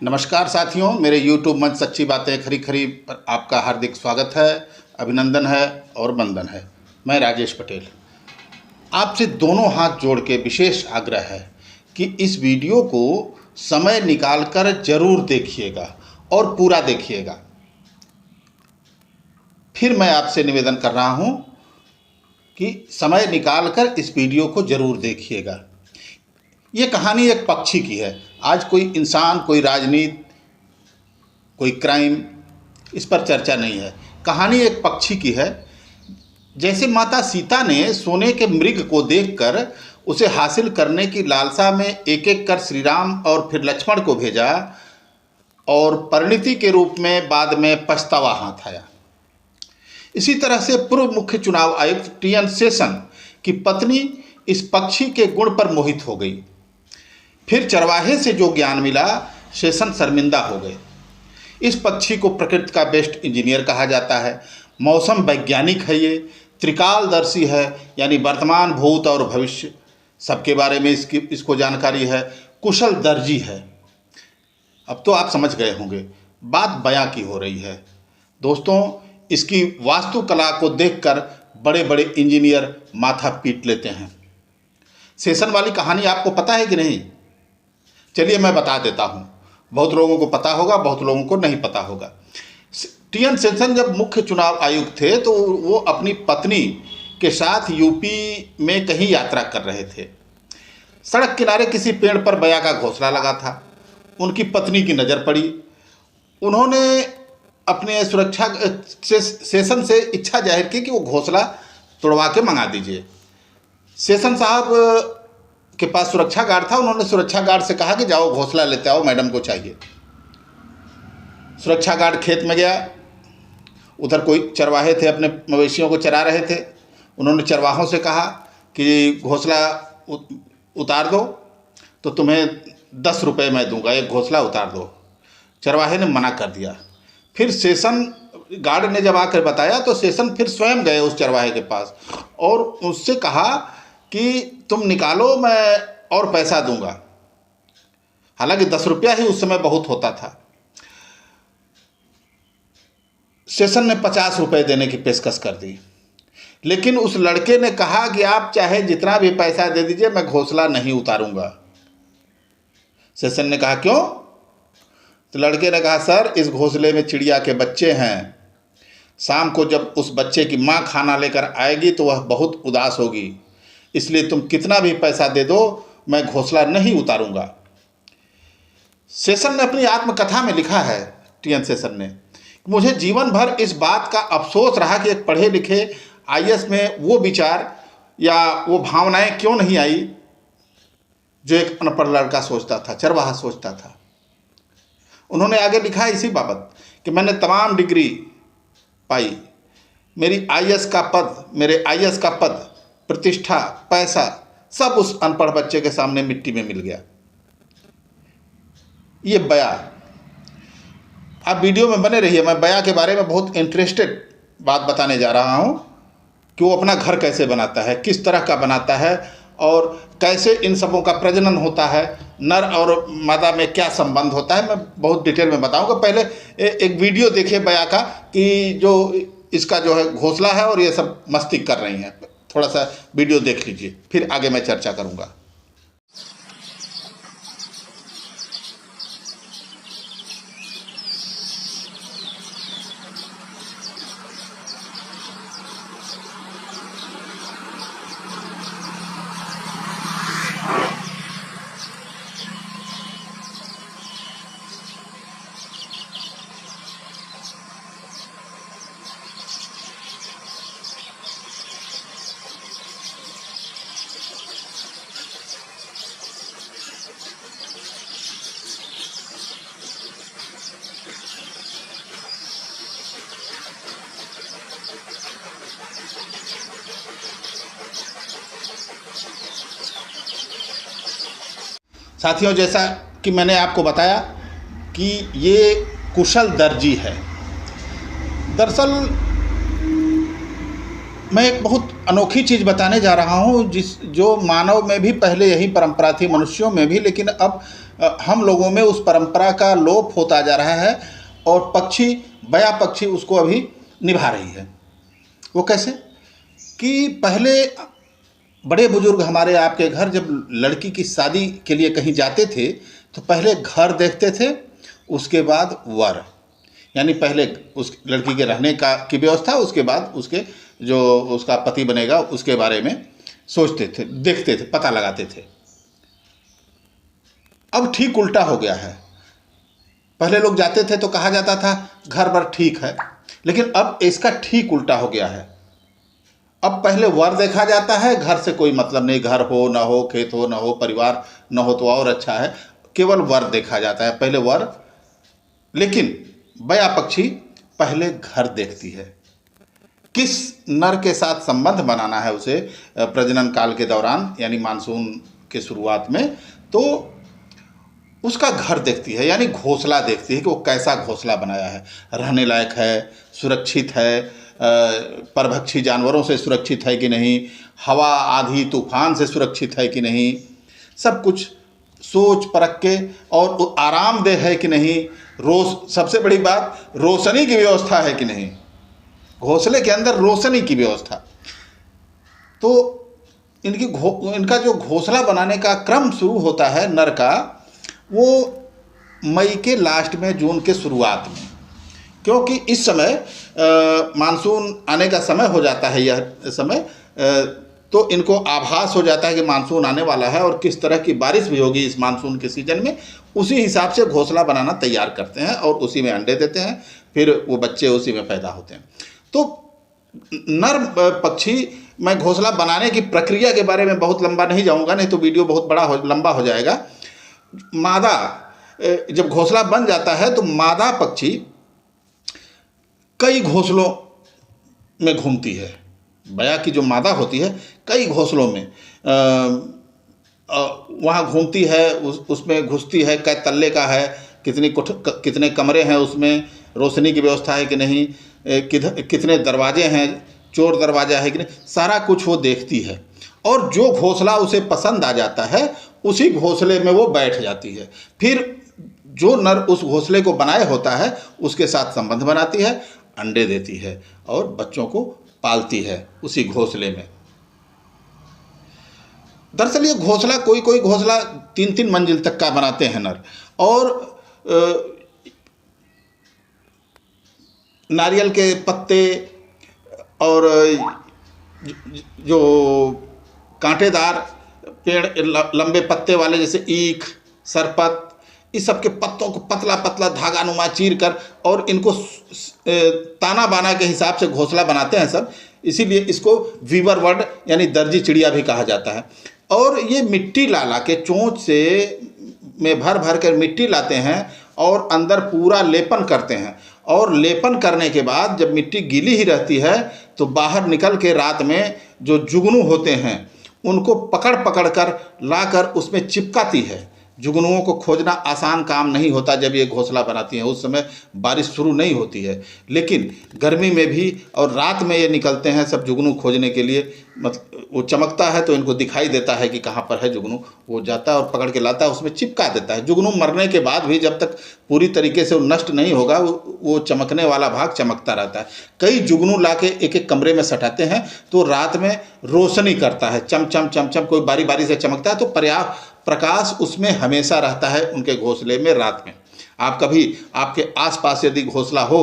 नमस्कार साथियों, मेरे YouTube मंच सच्ची बातें खरी खरी पर आपका हार्दिक स्वागत है, अभिनंदन है और वंदन है। मैं राजेश पटेल आपसे दोनों हाथ जोड़ के विशेष आग्रह है कि इस वीडियो को समय निकालकर जरूर देखिएगा और पूरा देखिएगा। फिर मैं आपसे निवेदन कर रहा हूं कि समय निकालकर इस वीडियो को जरूर देखिएगा। ये कहानी एक पक्षी की है। आज कोई इंसान, कोई राजनीति, कोई क्राइम, इस पर चर्चा नहीं है। कहानी एक पक्षी की है। जैसे माता सीता ने सोने के मृग को देखकर उसे हासिल करने की लालसा में एक एक कर श्री राम और फिर लक्ष्मण को भेजा और परिणति के रूप में बाद में पछतावा हाथ आया। इसी तरह से पूर्व मुख्य चुनाव आयुक्त टी.एन. शेषन की पत्नी इस पक्षी के गुण पर मोहित हो गई। फिर चरवाहे से जो ज्ञान मिला, शेषन शर्मिंदा हो गए। इस पक्षी को प्रकृति का बेस्ट इंजीनियर कहा जाता है। मौसम वैज्ञानिक है, ये त्रिकालदर्शी है, यानी वर्तमान, भूत और भविष्य सबके बारे में इसको जानकारी है। कुशल दर्जी है। अब तो आप समझ गए होंगे बात बयां की हो रही है। दोस्तों, इसकी वास्तुकला को देखकर बड़े बड़े इंजीनियर माथा पीट लेते हैं। शेषन वाली कहानी आपको पता है कि नहीं? चलिए मैं बता देता हूँ। बहुत लोगों को पता होगा, बहुत लोगों को नहीं पता होगा। टी.एन. शेषन जब मुख्य चुनाव आयुक्त थे तो वो अपनी पत्नी के साथ यूपी में कहीं यात्रा कर रहे थे। सड़क किनारे किसी पेड़ पर बया का घोंसला लगा था। उनकी पत्नी की नज़र पड़ी। उन्होंने अपने सुरक्षा शेषन से इच्छा जाहिर की कि वो घोंसला तोड़वा के मंगा दीजिए। शेषन साहब के पास सुरक्षा गार्ड था। उन्होंने सुरक्षा गार्ड से कहा कि जाओ घोंसला लेते आओ, मैडम को चाहिए। सुरक्षा गार्ड खेत में गया। उधर कोई चरवाहे थे, अपने मवेशियों को चरा रहे थे। उन्होंने चरवाहों से कहा कि घोंसला उतार दो तो तुम्हें 10 रुपये मैं दूंगा, एक घोंसला उतार दो। चरवाहे ने मना कर दिया। फिर शेषन गार्ड ने जब आकर बताया तो शेषन फिर स्वयं गए उस चरवाहे के पास और उससे कहा कि तुम निकालो, मैं और पैसा दूंगा। हालांकि 10 रुपया ही उस समय बहुत होता था। शेषन ने 50 रुपये देने की पेशकश कर दी, लेकिन उस लड़के ने कहा कि आप चाहे जितना भी पैसा दे दीजिए, मैं घोंसला नहीं उतारूंगा। शेषन ने कहा क्यों? तो लड़के ने कहा सर, इस घोंसले में चिड़िया के बच्चे हैं। शाम को जब उस बच्चे की माँ खाना लेकर आएगी तो वह बहुत उदास होगी, इसलिए तुम कितना भी पैसा दे दो, मैं घोंसला नहीं उतारूंगा। शेषन ने अपनी आत्मकथा में लिखा है, टी.एन. शेषन ने, मुझे जीवन भर इस बात का अफसोस रहा कि एक पढ़े लिखे आईएएस में वो विचार या वो भावनाएं क्यों नहीं आई जो एक अनपढ़ लड़का सोचता था, चरवाहा सोचता था। उन्होंने आगे लिखा है इसी बाबत कि मैंने तमाम डिग्री पाई, मेरे आईएएस का पद, प्रतिष्ठा, पैसा सब उस अनपढ़ बच्चे के सामने मिट्टी में मिल गया। ये बया, आप वीडियो में बने रहिए। मैं बया के बारे में बहुत इंटरेस्टेड बात बताने जा रहा हूँ कि वो अपना घर कैसे बनाता है, किस तरह का बनाता है और कैसे इन सबों का प्रजनन होता है, नर और मादा में क्या संबंध होता है। मैं बहुत डिटेल में बताऊंगा। पहले एक वीडियो देखिए बया का कि जो इसका जो है घोंसला है और ये सब मस्ती कर रही हैं। थोड़ा सा वीडियो देख लीजिए, फिर आगे मैं चर्चा करूंगा। साथियों, जैसा कि मैंने आपको बताया कि ये कुशल दर्जी है। दरअसल मैं एक बहुत अनोखी चीज़ बताने जा रहा हूँ जो मानव में भी पहले यही परंपरा थी, मनुष्यों में भी, लेकिन अब हम लोगों में उस परंपरा का लोप होता जा रहा है और पक्षी, बया पक्षी उसको अभी निभा रही है। वो कैसे कि पहले बड़े बुजुर्ग हमारे आपके घर जब लड़की की शादी के लिए कहीं जाते थे तो पहले घर देखते थे, उसके बाद वर, यानी पहले उस लड़की के रहने का की व्यवस्था, उसके बाद उसके जो उसका पति बनेगा उसके बारे में सोचते थे, देखते थे, पता लगाते थे। अब ठीक उल्टा हो गया है। पहले लोग जाते थे तो कहा जाता था घर बर ठीक है, लेकिन अब इसका ठीक उल्टा हो गया है। अब पहले वर देखा जाता है, घर से कोई मतलब नहीं, घर हो ना हो, खेत हो ना हो, परिवार ना हो तो और अच्छा है, केवल वर देखा जाता है, पहले वर। लेकिन बया पक्षी पहले घर देखती है, किस नर के साथ संबंध बनाना है उसे प्रजनन काल के दौरान, यानी मानसून के शुरुआत में, तो उसका घर देखती है, यानी घोंसला देखती है कि वो कैसा घोंसला बनाया है, रहने लायक है, सुरक्षित है, परभक्षी जानवरों से सुरक्षित है कि नहीं, हवा आंधी तूफान से सुरक्षित है कि नहीं, सब कुछ सोच परख के, और आरामदेह है कि नहीं, सबसे बड़ी बात रोशनी की व्यवस्था है कि नहीं, घोंसले के अंदर रोशनी की व्यवस्था। तो इनका जो घोंसला बनाने का क्रम शुरू होता है नर का, वो मई के लास्ट में, जून के शुरुआत में, क्योंकि इस समय मानसून आने का समय हो जाता है। यह समय तो इनको आभास हो जाता है कि मानसून आने वाला है और किस तरह की बारिश भी होगी इस मानसून के सीजन में, उसी हिसाब से घोंसला बनाना तैयार करते हैं और उसी में अंडे देते हैं, फिर वो बच्चे उसी में पैदा होते हैं। तो नर पक्षी, मैं घोंसला बनाने की प्रक्रिया के बारे में बहुत लंबा नहीं जाऊंगा, नहीं तो वीडियो बहुत लंबा हो जाएगा। मादा जब घोंसला बन जाता है तो मादा पक्षी कई घोंसलों में घूमती है। बया की जो मादा होती है कई घोंसलों में वहाँ घूमती है, उसमें घुसती है, कै तल्ले का है, कितने कमरे हैं उसमें, रोशनी की व्यवस्था है कि नहीं, कितने दरवाजे हैं, चोर दरवाजा है कि नहीं, सारा कुछ वो देखती है। और जो घोंसला उसे पसंद आ जाता है उसी घोंसले में वो बैठ जाती है। फिर जो नर उस घोंसले को बनाए होता है उसके साथ संबंध बनाती है, अंडे देती है और बच्चों को पालती है उसी घोंसले में। दरअसल ये घोंसला, कोई घोंसला 3-3 मंजिल तक का बनाते हैं नर, और नारियल के पत्ते और जो कांटेदार पेड़, लंबे पत्ते वाले जैसे ईख, सरपत, इस सब के पत्तों को पतला पतला धागा नुमा चीर कर और इनको ताना बाना के हिसाब से घोंसला बनाते हैं सब। इसीलिए इसको वीवर बर्ड यानी दर्जी चिड़िया भी कहा जाता है। और ये मिट्टी ला के चोंच से में भर भर कर मिट्टी लाते हैं और अंदर पूरा लेपन करते हैं, और लेपन करने के बाद जब मिट्टी गीली ही रहती है तो बाहर निकल के रात में जो जुगनू होते हैं उनको पकड़ पकड़ कर लाकर उसमें चिपकाती है। जुगनुओं को खोजना आसान काम नहीं होता जब ये घोंसला बनाती हैं, उस समय बारिश शुरू नहीं होती है, लेकिन गर्मी में भी और रात में ये निकलते हैं सब जुगनू खोजने के लिए। मतलब वो चमकता है तो इनको दिखाई देता है कि कहाँ पर है जुगनू, वो जाता है और पकड़ के लाता है, उसमें चिपका देता है। जुगनू मरने के बाद भी जब तक पूरी तरीके से वो नष्ट नहीं होगा वो चमकने वाला भाग चमकता रहता है। कई जुगनू ला के एक एक कमरे में सटाते हैं तो रात में रोशनी करता है, चमचम चमचम, कोई बारी बारी से चमकता है, तो पर्याप्त प्रकाश उसमें हमेशा रहता है उनके घोंसले में रात में। आप कभी आपके आसपास यदि घोंसला हो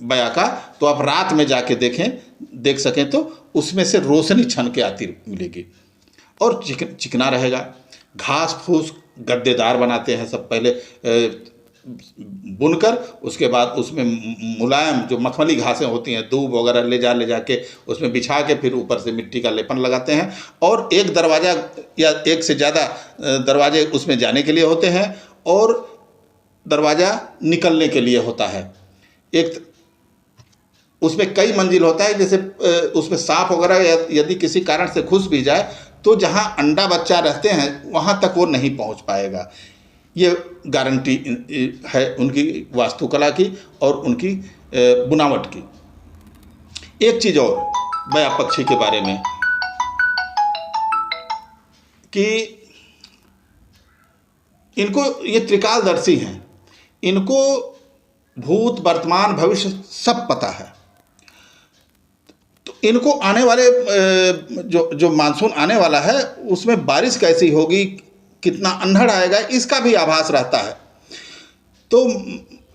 बया का तो आप रात में जाके देख सकें तो उसमें से रोशनी छन के आती मिलेगी और चिकना रहेगा। घास फूस गद्देदार बनाते हैं सब पहले बुनकर, उसके बाद उसमें मुलायम जो मखमली घासें होती हैं, दूब वगैरह ले जाके उसमें बिछा के फिर ऊपर से मिट्टी का लेपन लगाते हैं। और एक दरवाज़ा या एक से ज़्यादा दरवाजे उसमें जाने के लिए होते हैं और दरवाज़ा निकलने के लिए होता है। एक उसमें कई मंजिल होता है, जैसे उसमें सांप वगैरह यदि किसी कारण से घुस भी जाए तो जहाँ अंडा बच्चा रहते हैं वहाँ तक वो नहीं पहुँच पाएगा। ये गारंटी है उनकी वास्तुकला की और उनकी बुनावट की। एक चीज़ और बया पक्षी के बारे में कि इनको ये त्रिकालदर्शी हैं, इनको भूत वर्तमान भविष्य सब पता है। तो इनको आने वाले जो जो मानसून आने वाला है उसमें बारिश कैसी होगी, कितना अंधड़ आएगा, इसका भी आभास रहता है। तो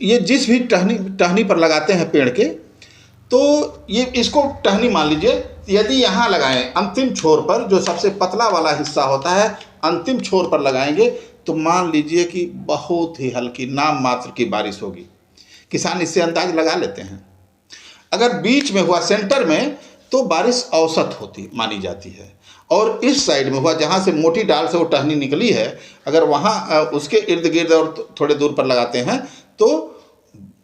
ये जिस भी टहनी टहनी पर लगाते हैं पेड़ के, तो ये इसको टहनी मान लीजिए, यदि यहाँ लगाएं अंतिम छोर पर, जो सबसे पतला वाला हिस्सा होता है अंतिम छोर पर लगाएंगे, तो मान लीजिए कि बहुत ही हल्की नाम मात्र की बारिश होगी। किसान इससे अंदाज लगा लेते हैं। अगर बीच में हुआ सेंटर में, तो बारिश औसत होती मानी जाती है। और इस साइड में हुआ जहाँ से मोटी डाल से वो टहनी निकली है, अगर वहाँ उसके इर्द गिर्द और थोड़े दूर पर लगाते हैं तो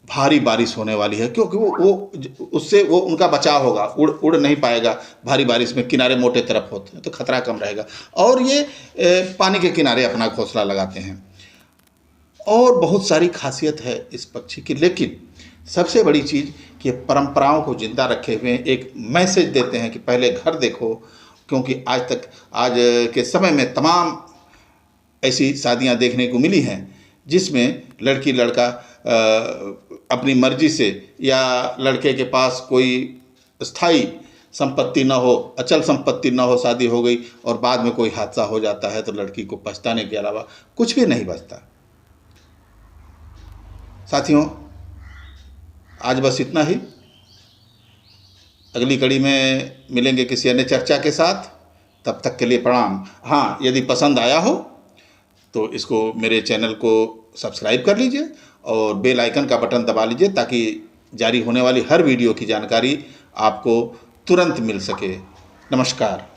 भारी बारिश होने वाली है, क्योंकि वो उससे वो उनका बचाव होगा, उड़ नहीं पाएगा। भारी बारिश में किनारे मोटे तरफ होते हैं तो खतरा कम रहेगा, और ये पानी के किनारे अपना घोंसला लगाते हैं। और बहुत सारी खासियत है इस पक्षी की, लेकिन सबसे बड़ी चीज़ कि परंपराओं को जिंदा रखे हुए एक मैसेज देते हैं कि पहले घर देखो, क्योंकि आज के समय में तमाम ऐसी शादियां देखने को मिली हैं जिसमें लड़की लड़का अपनी मर्जी से, या लड़के के पास कोई स्थायी संपत्ति न हो, अचल संपत्ति न हो, शादी हो गई और बाद में कोई हादसा हो जाता है तो लड़की को पछताने के अलावा कुछ भी नहीं बचता। साथियों, आज बस इतना ही। अगली कड़ी में मिलेंगे किसी अन्य चर्चा के साथ। तब तक के लिए प्रणाम। हाँ, यदि पसंद आया हो तो इसको, मेरे चैनल को सब्सक्राइब कर लीजिए और बेल आइकन का बटन दबा लीजिए, ताकि जारी होने वाली हर वीडियो की जानकारी आपको तुरंत मिल सके। नमस्कार।